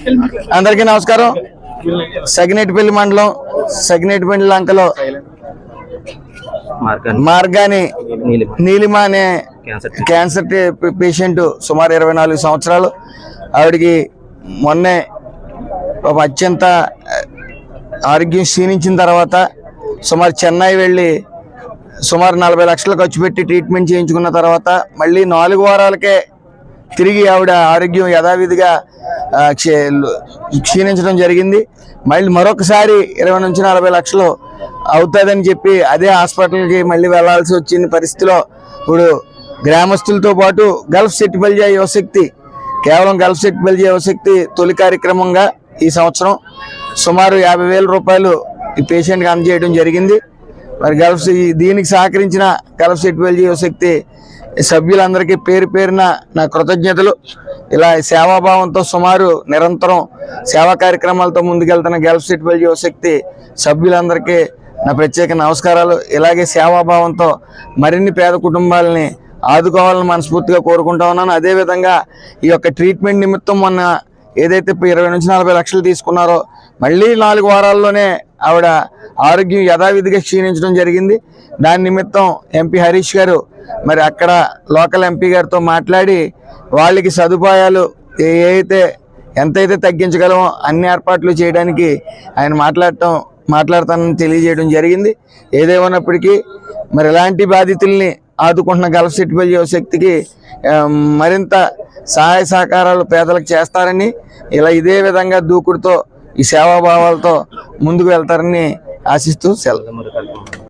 అందరికీ నమస్కారం. సగినేటిపల్లి మండలం సగినేటిపల్లి లంకలో మార్గాని నీలిమ అనే క్యాన్సర్ పేషెంట్ సుమారు 24 సంవత్సరాలు. ఆవిడికి మొన్నే అత్యంత ఆరోగ్యం క్షీణించిన తర్వాత సుమారు చెన్నై వెళ్ళి సుమారు 40 లక్షలు ఖర్చు పెట్టి ట్రీట్మెంట్ చేయించుకున్న తర్వాత మళ్ళీ 4 వారాలకే తిరిగి ఆవిడ ఆరోగ్యం యథావిధిగా క్షీణించడం జరిగింది. మళ్ళీ మరొకసారి 20 నుంచి 40 లక్షలు అవుతుందని చెప్పి అదే హాస్పిటల్కి మళ్ళీ వెళ్లాల్సి వచ్చిన పరిస్థితిలో ఇప్పుడు గ్రామస్తులతో పాటు గల్ఫ్ సెట్టిపల్లి యువశక్తి కేవలం గల్ఫ్ సెట్టిపల్లి యువశక్తి తొలి కార్యక్రమంగా ఈ సంవత్సరం సుమారు 50,000 రూపాయలు ఈ పేషెంట్కి అందజేయడం జరిగింది. మరి దీనికి సహకరించిన గల్ఫ్ సెట్టిపల్లి యువశక్తి సభ్యులందరికీ పేరు పేరున నా కృతజ్ఞతలు. ఇలా సేవాభావంతో సుమారు నిరంతరం సేవా కార్యక్రమాలతో ముందుకెళ్తున్న గల్ఫ్ సెట్టిపల్లి యువశక్తి సభ్యులందరికీ నా ప్రత్యేక నమస్కారాలు. ఇలాగే సేవాభావంతో మరిన్ని పేద కుటుంబాలని ఆదుకోవాలని మనస్ఫూర్తిగా కోరుకుంటా ఉన్నాను. అదేవిధంగా ఈ యొక్క ట్రీట్మెంట్ నిమిత్తం మొన్న ఏదైతే 20 నుంచి 40 లక్షలు తీసుకున్నారో మళ్ళీ 4 వారాల్లోనే ఆవిడ ఆరోగ్యం యథావిధిగా క్షీణించడం జరిగింది. దాని నిమిత్తం ఎంపీ హరీష్ గారు మరి అక్కడ లోకల్ ఎంపీ గారితో మాట్లాడి వాళ్ళకి సదుపాయాలు ఎంతైతే తగ్గించగలమో అన్ని ఏర్పాట్లు చేయడానికి ఆయన మాట్లాడతానని తెలియజేయడం జరిగింది. ఏదేమన్నప్పటికీ మరి ఇలాంటి బాధితుల్ని ఆదుకుంటున్న గల్ఫ్ సెట్టిపల్లి యువశక్తికి మరింత సహాయ సహకారాలు పేదలకు చేస్తారని, ఇలా ఇదే విధంగా దూకుడుతో ఈ సేవాభావాలతో ముందుకు వెళ్తారని ఆశిస్తూ సెలవు.